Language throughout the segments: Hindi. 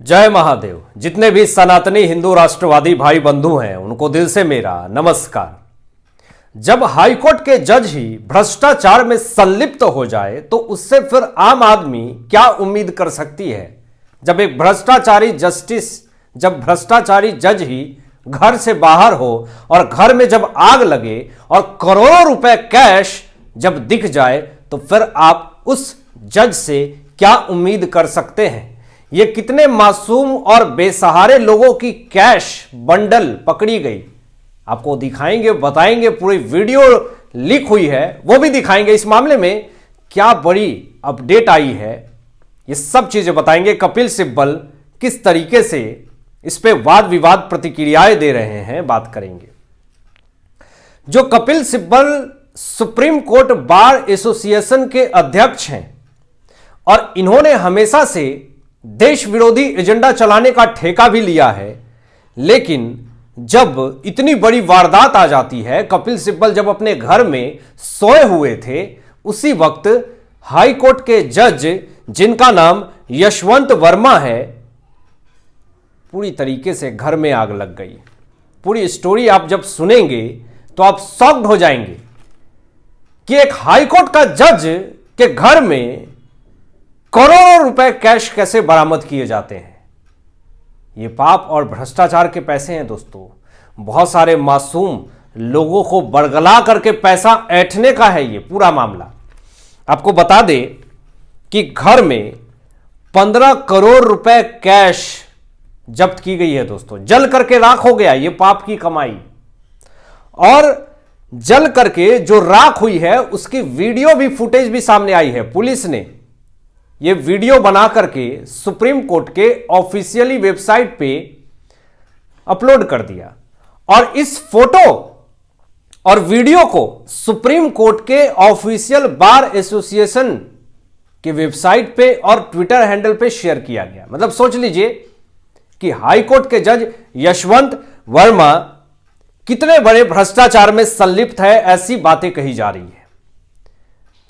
जय महादेव। जितने भी सनातनी हिंदू राष्ट्रवादी भाई बंधु हैं उनको दिल से मेरा नमस्कार। जब हाईकोर्ट के जज ही भ्रष्टाचार में संलिप्त हो जाए तो उससे फिर आम आदमी क्या उम्मीद कर सकती है। जब एक भ्रष्टाचारी जज ही घर से बाहर हो और घर में जब आग लगे और करोड़ों रुपए कैश जब दिख जाए तो फिर आप उस जज से क्या उम्मीद कर सकते हैं। ये कितने मासूम और बेसहारे लोगों की कैश बंडल पकड़ी गई आपको दिखाएंगे, बताएंगे। पूरी वीडियो लीक हुई है वो भी दिखाएंगे। इस मामले में क्या बड़ी अपडेट आई है ये सब चीजें बताएंगे। कपिल सिब्बल किस तरीके से इस पे वाद विवाद प्रतिक्रियाएं दे रहे हैं बात करेंगे। जो Kapil Sibal supreme court bar association के अध्यक्ष हैं और इन्होंने हमेशा से देश विरोधी एजेंडा चलाने का ठेका भी लिया है, लेकिन जब इतनी बड़ी वारदात आ जाती है, कपिल सिब्बल जब अपने घर में सोए हुए थे उसी वक्त हाई कोर्ट के जज जिनका नाम यशवंत वर्मा है पूरी तरीके से घर में आग लग गई। पूरी स्टोरी आप जब सुनेंगे तो आप शॉक्ड हो जाएंगे कि एक हाई कोर्ट का जज के घर में करोड़ों रुपए कैश कैसे बरामद किए जाते हैं। ये पाप और भ्रष्टाचार के पैसे हैं दोस्तों। बहुत सारे मासूम लोगों को बरगला करके पैसा ऐंठने का है ये पूरा मामला। आपको बता दे कि घर में 15 करोड़ रुपए कैश जब्त की गई है दोस्तों। जल करके राख हो गया ये पाप की कमाई। और जल करके जो राख हुई है उसकी वीडियो भी फुटेज भी सामने आई है। पुलिस ने ये वीडियो बना करके सुप्रीम कोर्ट के ऑफिशियली वेबसाइट पे अपलोड कर दिया और इस फोटो और वीडियो को सुप्रीम कोर्ट के ऑफिशियल बार एसोसिएशन के वेबसाइट पे और ट्विटर हैंडल पे शेयर किया गया। मतलब सोच लीजिए कि हाई कोर्ट के जज यशवंत वर्मा कितने बड़े भ्रष्टाचार में संलिप्त है, ऐसी बातें कही जा रही है।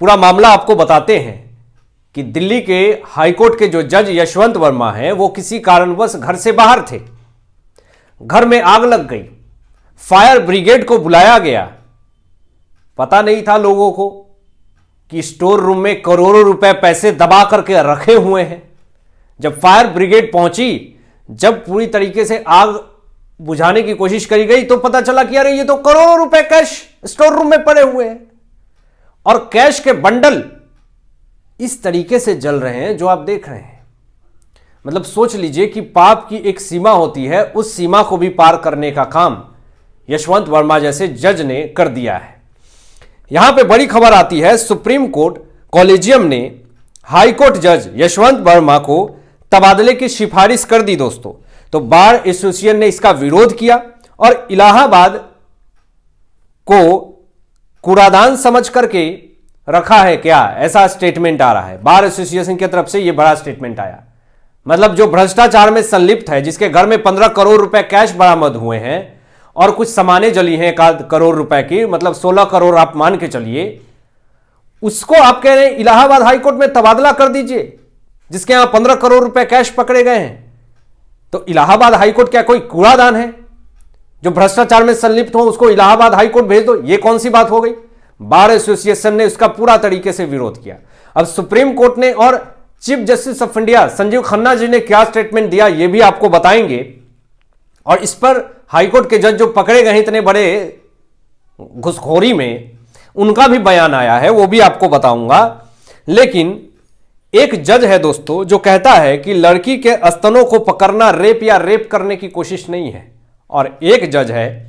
पूरा मामला आपको बताते हैं कि दिल्ली के हाईकोर्ट के जो जज यशवंत वर्मा हैं वो किसी कारणवश घर से बाहर थे। घर में आग लग गई, फायर ब्रिगेड को बुलाया गया। पता नहीं था लोगों को कि स्टोर रूम में करोड़ों रुपए पैसे दबा करके रखे हुए हैं। जब फायर ब्रिगेड पहुंची, जब पूरी तरीके से आग बुझाने की कोशिश करी गई तो पता चला कि अरे ये तो करोड़ों रुपए कैश स्टोर रूम में पड़े हुए हैं और कैश के बंडल इस तरीके से जल रहे हैं जो आप देख रहे हैं। मतलब सोच लीजिए कि पाप की एक सीमा होती है, उस सीमा को भी पार करने का काम यशवंत वर्मा जैसे जज ने कर दिया है। यहां पे बड़ी खबर आती है, सुप्रीम कोर्ट कॉलेजियम ने हाई कोर्ट जज यशवंत वर्मा को तबादले की सिफारिश कर दी दोस्तों। तो बार एसोसिएशन ने इसका विरोध किया और इलाहाबाद को कूड़ादान समझ करके रखा है क्या, ऐसा स्टेटमेंट आ रहा है। बार एसोसिएशन की तरफ से यह बड़ा स्टेटमेंट आया। मतलब जो भ्रष्टाचार में संलिप्त है, जिसके घर में 15 करोड़ रुपए कैश बरामद हुए हैं और कुछ सामानें जली हैं 1 करोड़ रुपए की, मतलब 16 करोड़ आप मान के चलिए, उसको आप कह रहे हैं इलाहाबाद हाईकोर्ट में तबादला कर दीजिए, जिसके यहां 15 करोड़ रुपए कैश पकड़े गए हैं। तो इलाहाबाद हाईकोर्ट क्या कोई कूड़ादान है? जो भ्रष्टाचार में संलिप्त हो उसको इलाहाबाद हाईकोर्ट भेज दो, यह कौन सी बात हो गई? बार एसोसिएशन ने उसका पूरा तरीके से विरोध किया। अब सुप्रीम कोर्ट ने और Chief Justice of India Sanjiv Khanna ji ने क्या स्टेटमेंट दिया यह भी आपको बताएंगे। और इस पर हाईकोर्ट के जज जो पकड़े गए इतने बड़े घुसखोरी में, उनका भी बयान आया है, वो भी आपको बताऊंगा। लेकिन एक जज है दोस्तों जो कहता है कि लड़की के स्तनों को पकड़ना रेप या रेप करने की कोशिश नहीं है। और एक जज है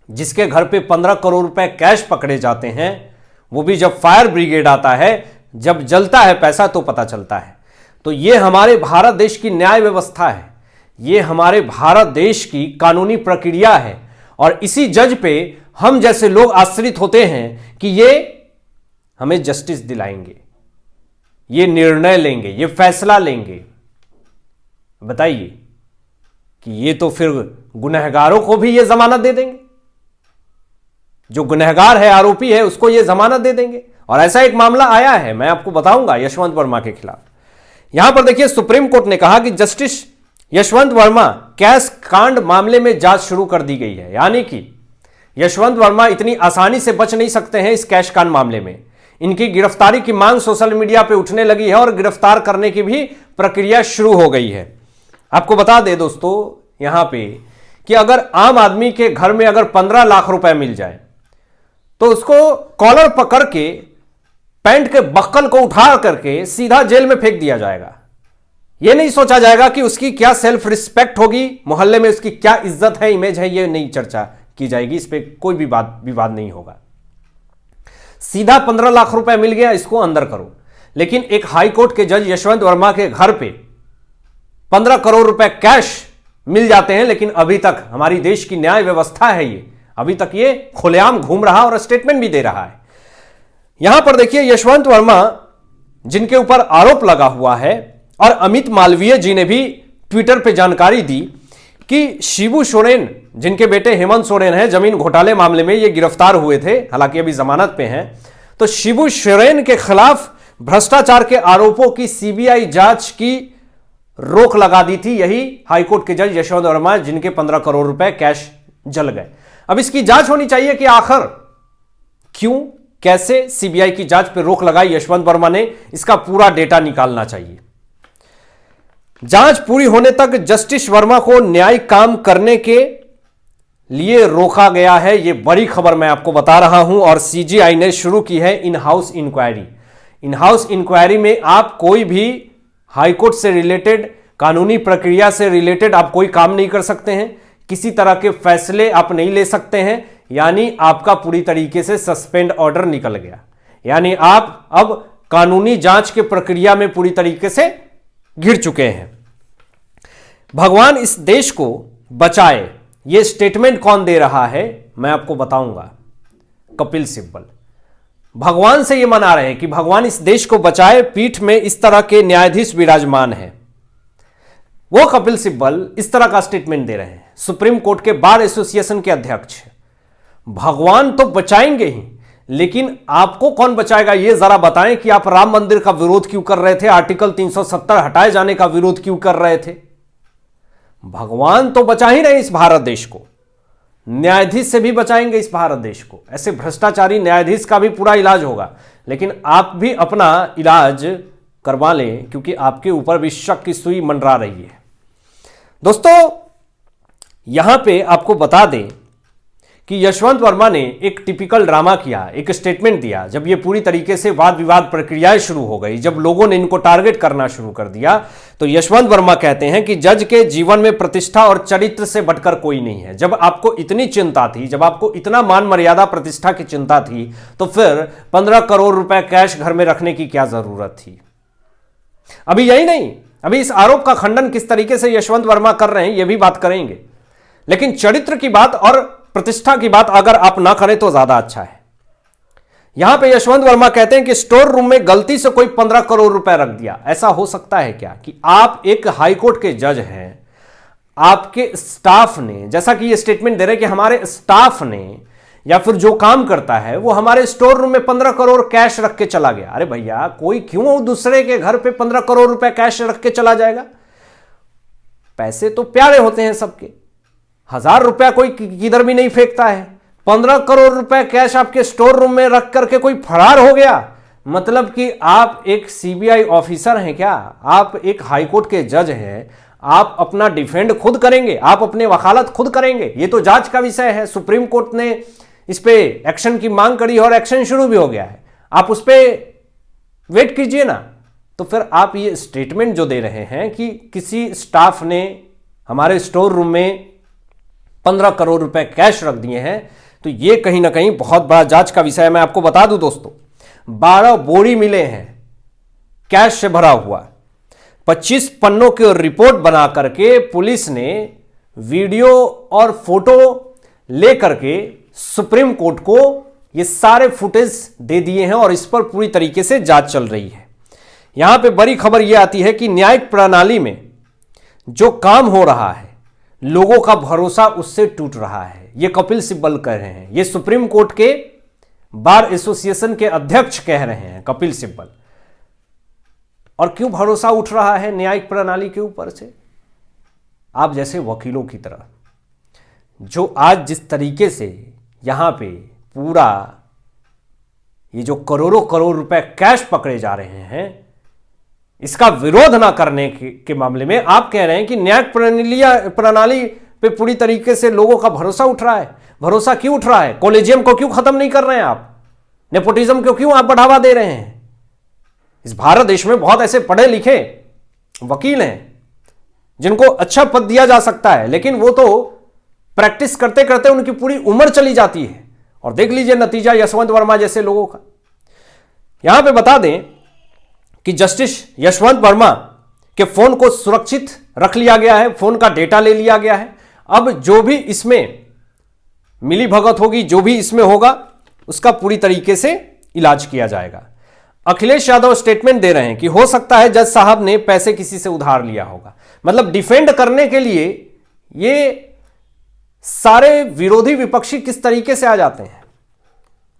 जिसके घर पे 15 करोड़ रुपए कैश पकड़े जाते हैं, वो भी जब फायर ब्रिगेड आता है, जब जलता है पैसा तो पता चलता है। तो ये हमारे भारत देश की न्याय व्यवस्था है, ये हमारे भारत देश की कानूनी प्रक्रिया है। और इसी जज पे हम जैसे लोग आश्रित होते हैं कि ये हमें जस्टिस दिलाएंगे, ये निर्णय लेंगे, ये फैसला लेंगे। बताइए कि ये तो फिर गुनहगारों को भी ये जमानत दे देंगे, जो गुनहगार है, आरोपी है, उसको ये जमानत दे देंगे। और ऐसा एक मामला आया है, मैं आपको बताऊंगा यशवंत वर्मा के खिलाफ। यहां पर देखिए सुप्रीम कोर्ट ने कहा कि जस्टिस यशवंत वर्मा कैश कांड मामले में जांच शुरू कर दी गई है। यानी कि यशवंत वर्मा इतनी आसानी से बच नहीं सकते हैं इस कैश कांड मामले में। इनकी गिरफ्तारी की मांग सोशल मीडिया पे उठने लगी है और गिरफ्तार करने की भी प्रक्रिया शुरू हो गई है। आपको बता दें दोस्तों यहां पे कि अगर आम आदमी के घर में अगर 15 लाख रुपए मिल जाए तो उसको कॉलर पकड़ के पैंट के बक्कल को उठा करके सीधा जेल में फेंक दिया जाएगा। यह नहीं सोचा जाएगा कि उसकी क्या सेल्फ रिस्पेक्ट होगी, मोहल्ले में उसकी क्या इज्जत है, इमेज है, यह नहीं चर्चा की जाएगी। इस पर कोई भी विवाद नहीं होगा। सीधा 15 लाख रुपए मिल गया, इसको अंदर करो। लेकिन एक हाईकोर्ट के जज यशवंत वर्मा के घर पे 15 करोड़ रुपए कैश मिल जाते हैं, लेकिन अभी तक हमारी देश की न्याय व्यवस्था है ये अभी तक ये खुलेआम घूम रहा और स्टेटमेंट भी दे रहा है। यहां पर देखिए यशवंत वर्मा जिनके ऊपर आरोप लगा हुआ है और अमित मालवीय जी ने भी ट्विटर पे जानकारी दी कि शिबू सोरेन जिनके बेटे हेमंत सोरेन हैं, जमीन घोटाले मामले में ये गिरफ्तार हुए थे, हालांकि अभी जमानत पे हैं। तो शिबू सोरेन के खिलाफ भ्रष्टाचार के आरोपों की सीबीआई जांच की रोक लगा दी थी यही हाईकोर्ट के जज यशवंत वर्मा जिनके 15 करोड़ रुपए कैश जल गए। अब इसकी जांच होनी चाहिए कि आखिर क्यों कैसे सीबीआई की जांच पर रोक लगाई यशवंत वर्मा ने, इसका पूरा डेटा निकालना चाहिए। जांच पूरी होने तक जस्टिस वर्मा को न्यायिक काम करने के लिए रोका गया है। यह बड़ी खबर मैं आपको बता रहा हूं और सीजीआई ने शुरू की है in house inquiry. In house inquiry में आप कोई भी हाईकोर्ट से रिलेटेड, कानूनी प्रक्रिया से रिलेटेड आप कोई काम नहीं कर सकते हैं, किसी तरह के फैसले आप नहीं ले सकते हैं। यानी आपका पूरी तरीके से सस्पेंड ऑर्डर निकल गया। यानी आप अब कानूनी जांच के प्रक्रिया में पूरी तरीके से घिर चुके हैं। भगवान इस देश को बचाए, यह स्टेटमेंट कौन दे रहा है मैं आपको बताऊंगा। कपिल सिब्बल भगवान से यह मना रहे हैं कि भगवान इस देश को बचाए। पीठ में इस तरह के न्यायाधीश विराजमान हैं। वो कपिल सिब्बल इस तरह का स्टेटमेंट दे रहे हैं। सुप्रीम कोर्ट के बार एसोसिएशन के अध्यक्ष। भगवान तो बचाएंगे ही, लेकिन आपको कौन बचाएगा ये जरा बताएं कि आप राम मंदिर का विरोध क्यों कर रहे थे, आर्टिकल 370 हटाए जाने का विरोध क्यों कर रहे थे। भगवान तो बचा ही रहे इस भारत देश को, न्यायाधीश से भी बचाएंगे इस भारत देश को। ऐसे भ्रष्टाचारी न्यायाधीश का भी पूरा इलाज होगा, लेकिन आप भी अपना इलाज करवा लें क्योंकि आपके ऊपर भी शक की सुई मंडरा रही है। दोस्तों यहां पे आपको बता दें कि यशवंत वर्मा ने एक टिपिकल ड्रामा किया, एक स्टेटमेंट दिया। जब ये पूरी तरीके से वाद विवाद प्रक्रियाएं शुरू हो गई, जब लोगों ने इनको टारगेट करना शुरू कर दिया, तो यशवंत वर्मा कहते हैं कि जज के जीवन में प्रतिष्ठा और चरित्र से बढ़कर कोई नहीं है। जब आपको इतनी चिंता थी, जब आपको इतना मान मर्यादा प्रतिष्ठा की चिंता थी, तो फिर 15 करोड़ रुपए कैश घर में रखने की क्या जरूरत थी। अभी यही नहीं, अभी इस आरोप का खंडन किस तरीके से यशवंत वर्मा कर रहे हैं यह भी बात करेंगे, लेकिन चरित्र की बात और प्रतिष्ठा की बात अगर आप ना करें तो ज्यादा अच्छा है। यहां पे यशवंत वर्मा कहते हैं कि स्टोर रूम में गलती से कोई 15 करोड़ रुपए रख दिया। ऐसा हो सकता है क्या कि आप एक हाईकोर्ट के जज हैं, आपके स्टाफ ने, जैसा कि ये स्टेटमेंट दे रहे हैं कि हमारे स्टाफ ने या फिर जो काम करता है वो हमारे स्टोर रूम में 15 करोड़ कैश रख के चला गया। अरे भैया, कोई क्यों दूसरे के घर पे 15 करोड़ रुपए कैश रख के चला जाएगा। पैसे तो प्यारे होते हैं सबके, 1000 रुपया कोई किधर भी नहीं फेंकता है। 15 करोड़ रुपए कैश आपके स्टोर रूम में रख करके कोई फरार हो गया, मतलब कि आप एक सीबीआई ऑफिसर हैं क्या? आप एक हाईकोर्ट के जज हैं, आप अपना डिफेंड खुद करेंगे, आप अपने वकालत खुद करेंगे। ये तो जांच का विषय है। सुप्रीम कोर्ट ने इस पे एक्शन की मांग करी और एक्शन शुरू भी हो गया है। आप उस पे वेट कीजिए ना। तो फिर आप ये स्टेटमेंट जो दे रहे हैं कि किसी स्टाफ ने हमारे स्टोर रूम में 15 करोड़ रुपए कैश रख दिए हैं, तो ये कहीं ना कहीं बहुत बड़ा जांच का विषय है। मैं आपको बता दूं दोस्तों, 12 बोरी मिले हैं कैश से भरा हुआ। 25 पन्नों की रिपोर्ट बना करके पुलिस ने वीडियो और फोटो ले करके सुप्रीम कोर्ट को ये सारे फुटेज दे दिए हैं और इस पर पूरी तरीके से जांच चल रही है। यहां पे बड़ी खबर यह आती है कि न्यायिक प्रणाली में जो काम हो रहा है, लोगों का भरोसा उससे टूट रहा है। यह कपिल सिब्बल कह रहे हैं, यह सुप्रीम कोर्ट के बार एसोसिएशन के अध्यक्ष कह रहे हैं, कपिल सिब्बल। और क्यों भरोसा उठ रहा है न्यायिक प्रणाली के ऊपर से? आप जैसे वकीलों की तरह, जो आज जिस तरीके से यहां पे पूरा ये जो करोड़ों करोड़ रुपए कैश पकड़े जा रहे हैं, इसका विरोध ना करने के मामले में आप कह रहे हैं कि न्यायिक प्रणाली पे पूरी तरीके से लोगों का भरोसा उठ रहा है। भरोसा क्यों उठ रहा है? कॉलेजियम को क्यों खत्म नहीं कर रहे हैं आप? नेपोटिज्म को क्यों आप बढ़ावा दे रहे हैं? इस भारत देश में बहुत ऐसे पढ़े लिखे वकील हैं जिनको अच्छा पद दिया जा सकता है, लेकिन वो तो प्रैक्टिस करते करते उनकी पूरी उम्र चली जाती है। और देख लीजिए नतीजा यशवंत वर्मा जैसे लोगों का। यहां पे बता दें कि जस्टिस यशवंत वर्मा के फोन को सुरक्षित रख लिया गया है, फोन का डेटा ले लिया गया है। अब जो भी इसमें मिली भगत होगी, जो भी इसमें होगा, उसका पूरी तरीके से इलाज किया जाएगा। अखिलेश यादव स्टेटमेंट दे रहे हैं कि हो सकता है जज साहब ने पैसे किसी से उधार लिया होगा। मतलब डिफेंड करने के लिए ये सारे विरोधी विपक्षी किस तरीके से आ जाते हैं।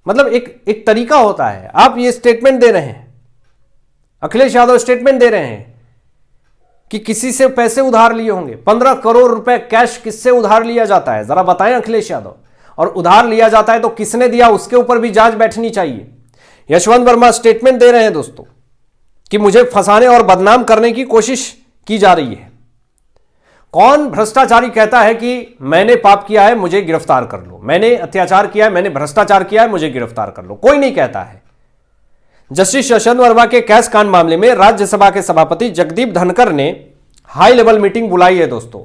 मतलब एक तरीका होता है। आप ये स्टेटमेंट दे रहे हैं, अखिलेश यादव स्टेटमेंट दे रहे हैं कि किसी से पैसे उधार लिए होंगे। 15 करोड़ रुपए कैश किससे उधार लिया जाता है, जरा बताएं अखिलेश यादव। और उधार लिया जाता है तो किसने दिया, उसके ऊपर भी जांच बैठनी चाहिए। यशवंत वर्मा स्टेटमेंट दे रहे हैं दोस्तों कि मुझे फंसाने और बदनाम करने की कोशिश की जा रही है। कौन भ्रष्टाचारी कहता है कि मैंने पाप किया है, मुझे गिरफ्तार कर लो, मैंने अत्याचार किया है, मैंने भ्रष्टाचार किया है, मुझे गिरफ्तार कर लो? कोई नहीं कहता है। जस्टिस यशवंत वर्मा के कैश कांड मामले में राज्यसभा के सभापति जगदीप धनखड़ ने हाई लेवल मीटिंग बुलाई है दोस्तों।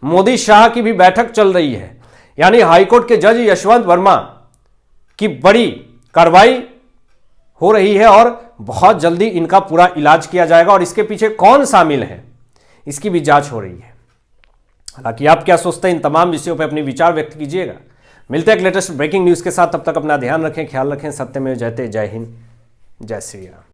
मोदी शाह की भी बैठक चल रही है, यानी हाईकोर्ट के जज यशवंत वर्मा की बड़ी कार्रवाई हो रही है और बहुत जल्दी इनका पूरा इलाज किया जाएगा। और इसके पीछे कौन शामिल है, इसकी भी जांच हो रही है। हालांकि आप क्या सोचते हैं, इन तमाम विषयों पर अपने विचार व्यक्त कीजिएगा। मिलते हैं एक लेटेस्ट ब्रेकिंग न्यूज के साथ, तब तक अपना ध्यान रखें, ख्याल रखें। सत्यमेव जयते। जय हिंद, जय श्री राम।